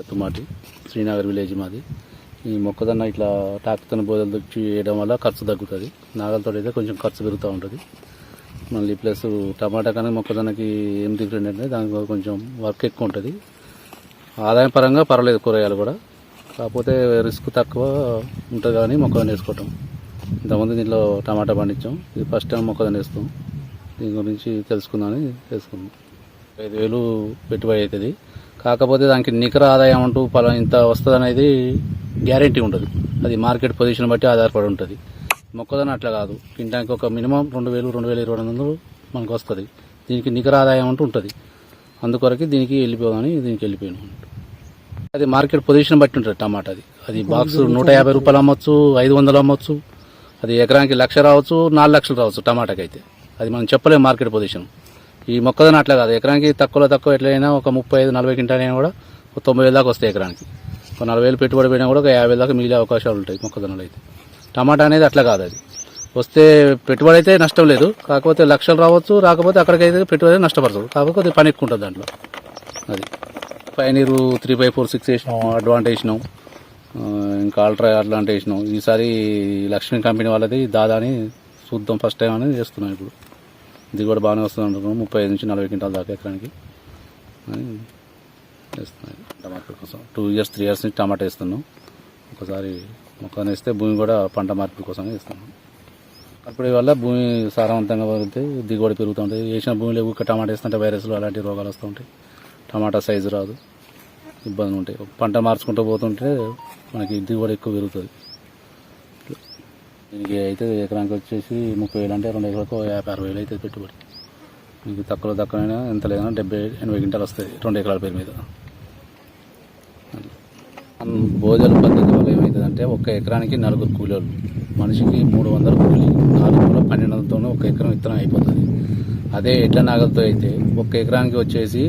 Tumati Srinagar village మాది. ఈ మొక్కజొన్న ఇట్లా ట్రాక్టర్తో బోదలు తెచ్చి వేయడం వల్ల ఖర్చు తగ్గుతుంది. నాగలతో అయితే కొంచెం ఖర్చు పెరుగుతూ ఉంటుంది. మళ్ళీ ప్లస్ టమాటా కానీ మొక్కజొన్నకి ఏం డిఫరెంట్ అంటే దానికి కొంచెం వర్క్ ఎక్కువ ఉంటుంది. ఆదాయం పరంగా పర్వాలేదు కూరగాయలు కూడా, కాకపోతే రిస్క్ తక్కువ ఉంటుంది కానీ మొక్కజొన్న వేసుకోవటం. ఇంతకుముందు దీంట్లో టమాటా పండించాం, ఇది ఫస్ట్ టైం మొక్కజొన్న వేస్తాం. దీని గురించి తెలుసుకుందామని తెలుసుకుందాం. 5,000 పెట్టుబడి అవుతుంది. కాకపోతే దానికి నికర ఆదాయం అంటూ ఇంత వస్తుంది అనేది గ్యారెంటీ ఉండదు. అది మార్కెట్ పొజిషన్ బట్టి ఆధారపడి ఉంటుంది. మొక్కజొన్న అట్లా కాదు, తినడానికి ఒక మినిమం 2,000, 2,200 మనకు వస్తుంది. దీనికి నికర ఆదాయం అంటూ ఉంటుంది. అందుకొరకు దీనికి వెళ్ళిపోదామని దీనికి వెళ్ళిపోయాను. అది మార్కెట్ పొజిషన్ బట్టి ఉంటుంది. టమాటా అది బాక్స్ 150 రూపాయలు అమ్మొచ్చు, 500 అమ్మొచ్చు. అది ఎకరానికి 1,00,000 రావచ్చు, 4 లక్షలు రావచ్చు. టమాటాకి అయితే అది మనం చెప్పలేము మార్కెట్ పొజిషన్. ఈ మొక్కజొన్న అట్లా కాదు, ఎకరానికి తక్కువ ఎట్లయినా ఒక 35-40 క్వింటాల్ అయినా కూడా 90,000 దాకా వస్తాయి. ఎకరానికి ఒక 40,000 పెట్టుబడి పోయినా కూడా ఒక 50,000 దాకా మిగిలే అవకాశాలు ఉంటాయి మొక్కజొన్నలు అయితే. టమాటా అనేది అట్లా కాదు, అది వస్తే పెట్టుబడి అయితే నష్టం లేదు. కాకపోతే 1,00,000 రావచ్చు, రాకపోతే అక్కడికైతే పెట్టుబడి నష్టపడతాడు. కాకపోతే పని ఎక్కువ ఉంటుంది దాంట్లో. అది పైనీర్ 3x4 వేసినాం, అడ్వాంటేజ్ వేసినాం, ఇంకా అల్ట్రా అట్లాంటి వేసినాం. ఈసారి లక్ష్మీ కంపెనీ వాళ్ళది దాదాని చూద్దాం, ఫస్ట్ టైం అనేది చేస్తున్నాం. ఇప్పుడు దిగుబడి బాగానే వస్తుంది అనుకున్నాం, 35-40 క్వింటాల్ దాకా ఎకరానికి అని వేస్తున్నాయి. టమాటా కోసం 2 years 3 years నుంచి టమాటా వేస్తున్నాం. ఒకసారి మొక్కని వేస్తే భూమి కూడా పంట మార్పిడి కోసం వేస్తున్నాం. అప్పుడు వల్ల భూమి సారవంతంగా పెరిగితే దిగుబడి పెరుగుతూ ఉంటుంది. వేసిన భూమిలో ఊరికే టమాటా వేస్తుంటే వైరస్లు అలాంటి రోగాలు వస్తూ ఉంటాయి. టమాటా సైజు రాదు, ఇబ్బందులు ఉంటాయి. పంట మార్చుకుంటూ పోతుంటే మనకి దిగుబడి ఎక్కువ పెరుగుతుంది. దీనికి అయితే ఎకరానికి వచ్చేసి 30,000 అంటే 2 ఎకరాలకు 50-60,000 అయితే పెట్టుబడి. మీకు తక్కువైనా ఎంత లేదన్నా 70-80 క్వింటాలు వస్తాయి 2 ఎకరాల పేరు మీద. భోజన పద్ధతి వల్ల ఏమవుతుందంటే ఒక ఎకరానికి 4 కూలీలు, మనిషికి 300 కూలీ, 4 1200తోనే ఒక ఎకరం విత్తనం అయిపోతుంది. అదే ఎడ్ల నాగలతో అయితే ఒక ఎకరానికి వచ్చేసి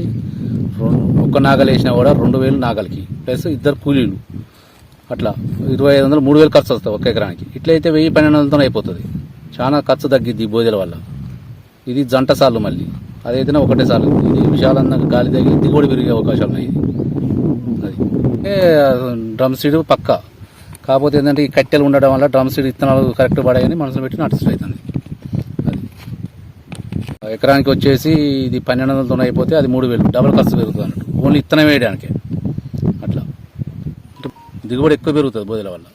ఒక్క నాగలు వేసినా కూడా 2,000 నాగలికి ప్లస్ 2 కూలీలు, అట్లా 2,500, 3,000 ఖర్చు వస్తుంది ఒక ఎకరానికి. ఇట్లయితే 1,000-1,200తో అయిపోతుంది. చాలా ఖర్చు తగ్గిద్ది భోజల వల్ల. ఇది జంట సార్లు, మళ్ళీ అదైతేనే ఒకటే సార్లు. ఇది విశాలంగా గాలి తగ్గి దిగుబడి పెరిగే అవకాశాలు ఉన్నాయి. అది డ్రమ్ సీడ్ పక్క. కాకపోతే ఏంటంటే ఈ కట్టెలు ఉండడం వల్ల డ్రమ్ సీడ్ విత్తనాలు కరెక్ట్ పడాయని మనసులో పెట్టి నడుస్తుంది అవుతుంది. అది ఎకరానికి వచ్చేసి ఇది 1,200తో అయిపోతే అది 3,000 డబల్ ఖర్చు పెరుగుతుంది అన్నట్టు, ఓన్లీ విత్తనం వేయడానికే. అట్లా దిగుబడి ఎక్కువ పెరుగుతుంది భోజల వల్ల.